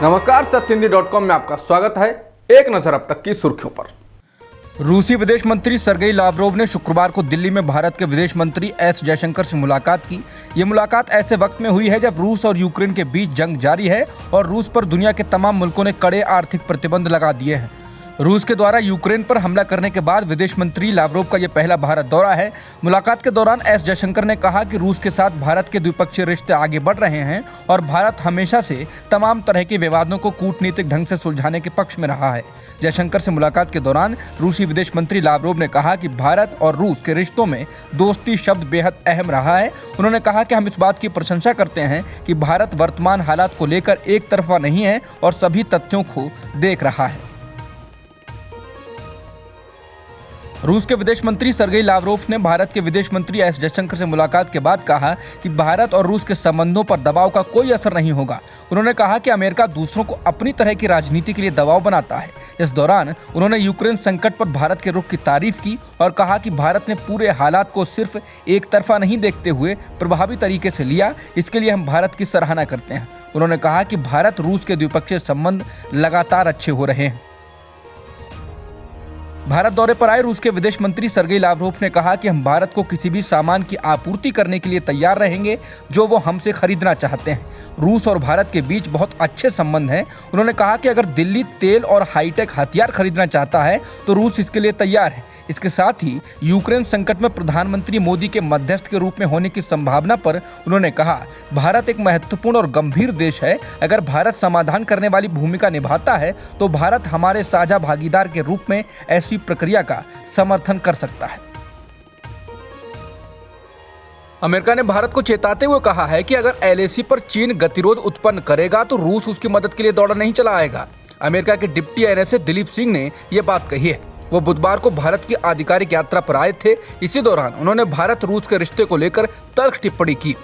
नमस्कार, सत्यहिंदी.com में आपका स्वागत है। एक नजर अब तक की सुर्खियों पर। रूसी विदेश मंत्री सर्गेई लावरोव ने शुक्रवार को दिल्ली में भारत के विदेश मंत्री एस जयशंकर से मुलाकात की। ये मुलाकात ऐसे वक्त में हुई है जब रूस और यूक्रेन के बीच जंग जारी है और रूस पर दुनिया के तमाम मुल्कों ने कड़े आर्थिक प्रतिबंध लगा दिए हैं। रूस के द्वारा यूक्रेन पर हमला करने के बाद विदेश मंत्री लावरोव का यह पहला भारत दौरा है। मुलाकात के दौरान एस जयशंकर ने कहा कि रूस के साथ भारत के द्विपक्षीय रिश्ते आगे बढ़ रहे हैं और भारत हमेशा से तमाम तरह के विवादों को कूटनीतिक ढंग से सुलझाने के पक्ष में रहा है। जयशंकर से मुलाकात के दौरान रूसी विदेश मंत्री लावरोव ने कहा कि भारत और रूस के रिश्तों में दोस्ती शब्द बेहद अहम रहा है। उन्होंने कहा कि हम इस बात की प्रशंसा करते हैं कि भारत वर्तमान हालात को लेकर एक तरफा नहीं है और सभी तथ्यों को देख रहा है। रूस के विदेश मंत्री सर्गेई लावरोव ने भारत के विदेश मंत्री एस जयशंकर से मुलाकात के बाद कहा कि भारत और रूस के संबंधों पर दबाव का कोई असर नहीं होगा। उन्होंने कहा कि अमेरिका दूसरों को अपनी तरह की राजनीति के लिए दबाव बनाता है। इस दौरान उन्होंने यूक्रेन संकट पर भारत के रुख की तारीफ की और कहा कि भारत ने पूरे हालात को सिर्फ एक तरफा नहीं देखते हुए प्रभावी तरीके से लिया। इसके लिए हम भारत की सराहना करते हैं। उन्होंने कहा कि भारत रूस के द्विपक्षीय संबंध लगातार अच्छे हो रहे हैं। भारत दौरे पर आए रूस के विदेश मंत्री सर्गेई लावरोव ने कहा कि हम भारत को किसी भी सामान की आपूर्ति करने के लिए तैयार रहेंगे जो वो हमसे खरीदना चाहते हैं। रूस और भारत के बीच बहुत अच्छे संबंध हैं। उन्होंने कहा कि अगर दिल्ली तेल और हाईटेक हथियार खरीदना चाहता है तो रूस इसके लिए तैयार है। इसके साथ ही यूक्रेन संकट में प्रधानमंत्री मोदी के मध्यस्थ के रूप में होने की संभावना पर उन्होंने कहा, भारत एक महत्वपूर्ण और गंभीर देश है। अगर भारत समाधान करने वाली भूमिका निभाता है तो भारत हमारे साझा भागीदार के रूप में ऐसी प्रक्रिया का समर्थन कर सकता है। अमेरिका ने भारत को चेताते हुए कहा है कि अगर एलएसी पर चीन गतिरोध उत्पन्न करेगा तो रूस उसकी मदद के लिए दौड़ा नहीं चलाएगा। अमेरिका के डिप्टी एनएसए दिलीप सिंह ने यह बात कही है। वो बुधवार को भारत की आधिकारिक यात्रा पर आए थे। इसी दौरान उन्होंने भारत रूस के रिश्ते को लेकर तर्क टिप्पणी की।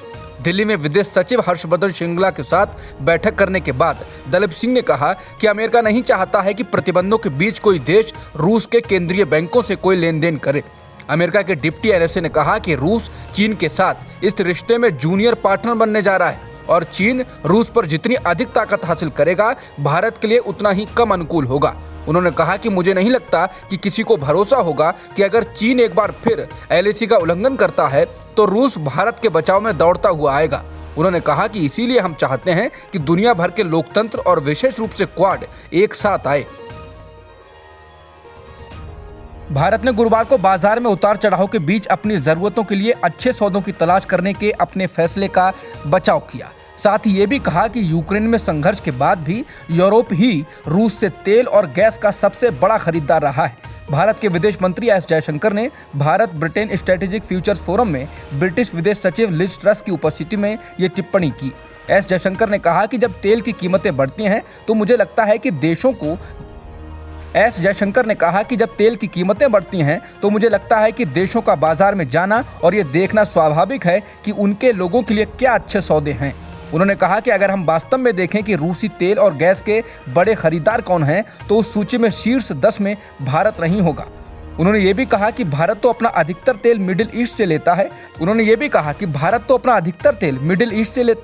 दिल्ली में विदेश सचिव हर्षवर्धन श्रृंगला के साथ बैठक करने के बाद दिलीप सिंह ने कहा कि अमेरिका नहीं चाहता है कि प्रतिबंधों के बीच कोई देश रूस के केंद्रीय बैंकों से कोई लेन देन करे। अमेरिका के डिप्टी एनएसए ने कहा कि रूस चीन के साथ इस रिश्ते में जूनियर पार्टनर बनने जा रहा है और चीन रूस पर जितनी अधिक ताकत हासिल करेगा भारत के लिए उतना ही कम अनुकूल होगा। उन्होंने कहा कि मुझे नहीं लगता कि किसी को भरोसा होगा कि अगर चीन एक बार फिर एलएसी का उल्लंघन करता है तो रूस भारत के बचाव में दौड़ता हुआ आएगा। उन्होंने कहा कि इसीलिए हम चाहते हैं कि दुनिया भर के लोकतंत्र और विशेष रूप से क्वाड एक साथ आए। भारत ने गुरुवार को बाजार में उतार चढ़ाव के बीच अपनी जरूरतों के लिए अच्छे सौदों की तलाश करने के अपने फैसले का बचाव किया। साथ ही ये भी कहा कि यूक्रेन में संघर्ष के बाद भी यूरोप ही रूस से तेल और गैस का सबसे बड़ा खरीदार रहा है। भारत के विदेश मंत्री एस जयशंकर ने Bharat Britain strategic futures forum में ब्रिटिश विदेश सचिव लिज ट्रस की उपस्थिति में ये टिप्पणी की। एस जयशंकर ने कहा कि जब तेल की कीमतें बढ़ती हैं तो मुझे लगता है कि देशों का बाजार में जाना और ये देखना स्वाभाविक है कि उनके लोगों के लिए क्या अच्छे सौदे हैं। उन्होंने कहा कि अगर हम वास्तव में देखें कि रूसी तेल और गैस के बड़े खरीदार कौन हैं तो उस सूची में शीर्ष 10 में भारत नहीं होगा। उन्होंने ये भी कहा कि भारत तो अपना अधिकतर तेल मिडिल ईस्ट से लेता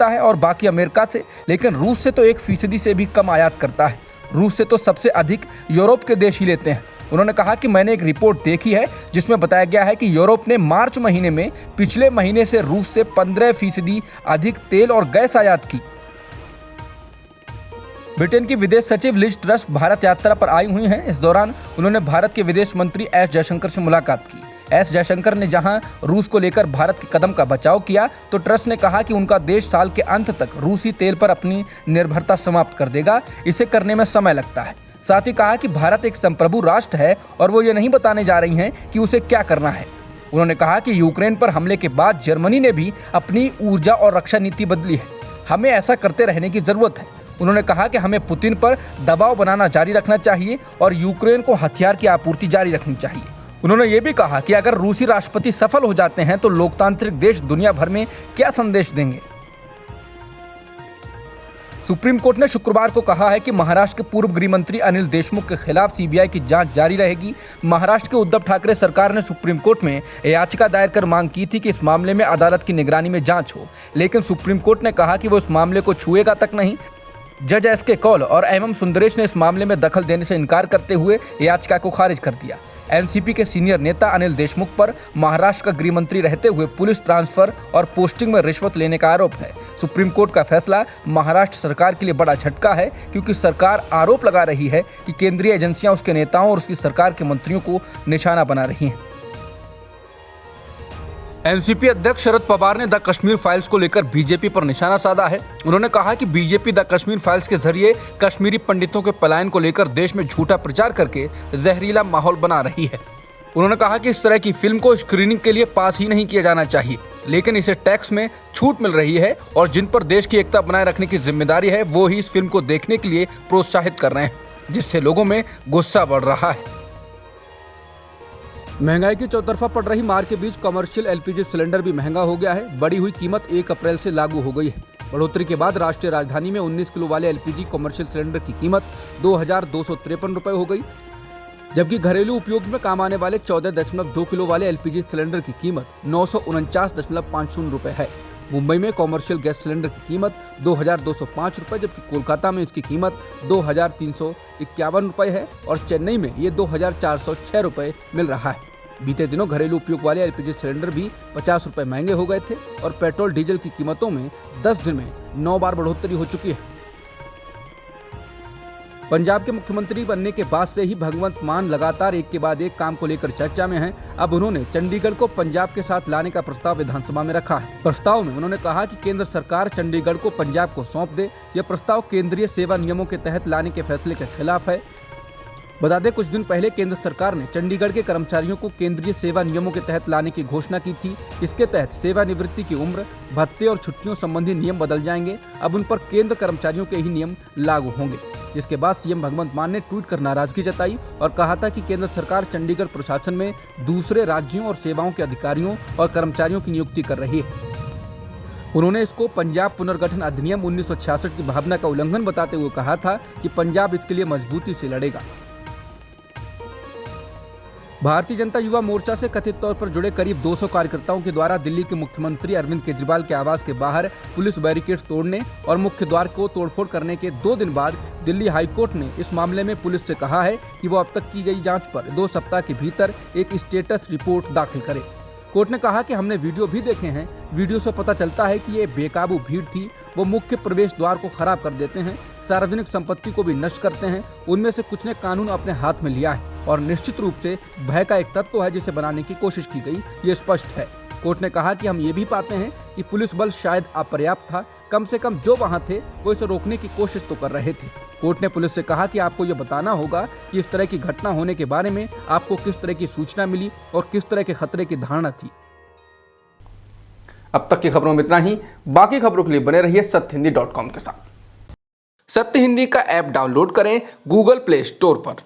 है और बाकी अमेरिका से, लेकिन रूस से तो 1% से भी कम आयात करता है। रूस से तो सबसे अधिक यूरोप के देश ही लेते हैं। उन्होंने कहा कि मैंने एक रिपोर्ट देखी है जिसमें बताया गया है कि यूरोप ने मार्च महीने में पिछले महीने से रूस से 15% अधिक तेल और गैस आयात की। ब्रिटेन की विदेश सचिव लिज ट्रस भारत यात्रा पर आई हुई हैं। इस दौरान उन्होंने भारत के विदेश मंत्री एस जयशंकर से मुलाकात की। एस जयशंकर ने जहां रूस को लेकर भारत के कदम का बचाव किया तो ट्रस ने कहा कि उनका देश साल के अंत तक रूसी तेल पर अपनी निर्भरता समाप्त कर देगा। इसे करने में समय लगता है। साथ ही कहा कि भारत एक संप्रभु राष्ट्र है और वो ये नहीं बताने जा रही हैं कि उसे क्या करना है। उन्होंने कहा कि यूक्रेन पर हमले के बाद जर्मनी ने भी अपनी ऊर्जा और रक्षा नीति बदली है। हमें ऐसा करते रहने की जरूरत है। उन्होंने कहा कि हमें पुतिन पर दबाव बनाना जारी रखना चाहिए और यूक्रेन को हथियार की आपूर्ति जारी रखनी चाहिए। उन्होंने ये भी कहा कि अगर रूसी राष्ट्रपति सफल हो जाते हैं तो लोकतांत्रिक देश दुनिया भर में क्या संदेश देंगे। सुप्रीम कोर्ट ने शुक्रवार को कहा है कि महाराष्ट्र के पूर्व गृह मंत्री अनिल देशमुख के खिलाफ सीबीआई की जांच जारी रहेगी। महाराष्ट्र के उद्धव ठाकरे सरकार ने सुप्रीम कोर्ट में याचिका दायर कर मांग की थी कि इस मामले में अदालत की निगरानी में जांच हो, लेकिन सुप्रीम कोर्ट ने कहा कि वो इस मामले को छुएगा तक नहीं। जज एसके कौल और एम सुंदरेश ने इस मामले में दखल देने से इनकार करते हुए याचिका को खारिज कर दिया। एनसीपी के सीनियर नेता अनिल देशमुख पर महाराष्ट्र का गृह मंत्री रहते हुए पुलिस ट्रांसफर और पोस्टिंग में रिश्वत लेने का आरोप है। सुप्रीम कोर्ट का फैसला महाराष्ट्र सरकार के लिए बड़ा झटका है, क्योंकि सरकार आरोप लगा रही है कि केंद्रीय एजेंसियां उसके नेताओं और उसकी सरकार के मंत्रियों को निशाना बना रही हैं। एनसीपी अध्यक्ष शरद पवार ने द कश्मीर फाइल्स को लेकर बीजेपी पर निशाना साधा है। उन्होंने कहा कि बीजेपी द कश्मीर फाइल्स के जरिए कश्मीरी पंडितों के पलायन को लेकर देश में झूठा प्रचार करके जहरीला माहौल बना रही है। उन्होंने कहा कि इस तरह की फिल्म को स्क्रीनिंग के लिए पास ही नहीं किया जाना चाहिए, लेकिन इसे टैक्स में छूट मिल रही है और जिन पर देश की एकता बनाए रखने की जिम्मेदारी है वो ही इस फिल्म को देखने के लिए प्रोत्साहित कर रहे हैं, जिससे लोगों में गुस्सा बढ़ रहा है। महंगाई की चौतरफा पड़ रही मार के बीच कमर्शियल एलपीजी सिलेंडर भी महंगा हो गया है। बढ़ी हुई कीमत 1 अप्रैल से लागू हो गई है। बढ़ोतरी के बाद राष्ट्रीय राजधानी में 19 किलो वाले एलपीजी कमर्शियल सिलेंडर की कीमत 2,253 रुपए हो गई, जबकि घरेलू उपयोग में काम आने वाले 14.2 किलो वाले एलपीजी सिलेंडर की कीमत 949.50 रुपए है। मुंबई में कॉमर्शियल गैस सिलेंडर की कीमत 2,205 रुपए, जबकि कोलकाता में इसकी कीमत 2,351 रुपए है और चेन्नई में ये 2,406 रुपए मिल रहा है। बीते दिनों घरेलू उपयोग वाले एलपीजी सिलेंडर भी 50 रुपए महंगे हो गए थे और पेट्रोल डीजल की कीमतों में 10 दिन में 9 बार बढ़ोतरी हो चुकी है। पंजाब के मुख्यमंत्री बनने के बाद से ही भगवंत मान लगातार एक के बाद एक काम को लेकर चर्चा में हैं। अब उन्होंने चंडीगढ़ को पंजाब के साथ लाने का प्रस्ताव विधानसभा में रखा है। प्रस्ताव में उन्होंने कहा कि केंद्र सरकार चंडीगढ़ को पंजाब को सौंप दे। यह प्रस्ताव केंद्रीय सेवा नियमों के तहत लाने के फैसले के खिलाफ है। बता दें, कुछ दिन पहले केंद्र सरकार ने चंडीगढ़ के कर्मचारियों को केंद्रीय सेवा नियमों के तहत लाने की घोषणा की थी। इसके तहत सेवानिवृत्ति की उम्र, भत्ते और छुट्टियों संबंधी नियम बदल जाएंगे। अब उन पर केंद्र कर्मचारियों के ही नियम लागू होंगे। जिसके बाद सीएम भगवंत मान ने ट्वीट कर नाराजगी जताई और कहा था कि केंद्र सरकार चंडीगढ़ प्रशासन में दूसरे राज्यों और सेवाओं के अधिकारियों और कर्मचारियों की नियुक्ति कर रही है। उन्होंने इसको पंजाब पुनर्गठन अधिनियम 1966 की भावना का उल्लंघन बताते हुए कहा था कि पंजाब इसके लिए मजबूती से लड़ेगा। भारतीय जनता युवा मोर्चा से कथित तौर पर जुड़े करीब 200 कार्यकर्ताओं के द्वारा दिल्ली के मुख्यमंत्री अरविंद केजरीवाल के आवास के बाहर पुलिस बैरिकेड्स तोड़ने और मुख्य द्वार को तोड़फोड़ करने के 2 दिन बाद दिल्ली हाईकोर्ट ने इस मामले में पुलिस से कहा है कि वो अब तक की गई जांच पर 2 सप्ताह के भीतर एक स्टेटस रिपोर्ट दाखिल करे। कोर्ट ने कहा कि हमने वीडियो भी देखे हैं। वीडियो से पता चलता है कि ये बेकाबू भीड़ थी। वो मुख्य प्रवेश द्वार को खराब कर देते हैं, सार्वजनिक संपत्ति को भी नष्ट करते हैं। उनमें से कुछ ने कानून अपने हाथ में लिया है और निश्चित रूप से भय का एक तत्व है जिसे बनाने की कोशिश की गई, ये स्पष्ट है। कोर्ट ने कहा कि हम ये भी पाते हैं कि पुलिस बल शायद अपर्याप्त था। कम से कम जो वहां थे वो इसे रोकने की कोशिश तो कर रहे थे। कोर्ट ने पुलिस से कहा कि आपको ये बताना होगा कि इस तरह की घटना होने के बारे में आपको किस तरह की सूचना मिली और किस तरह के खतरे की धारणा थी। अब तक की खबरों में इतना ही। बाकी खबरों के लिए बने रहिए सत्यहिंदी.com के साथ। सत्य हिंदी का ऐप डाउनलोड करें गूगल प्ले स्टोर पर।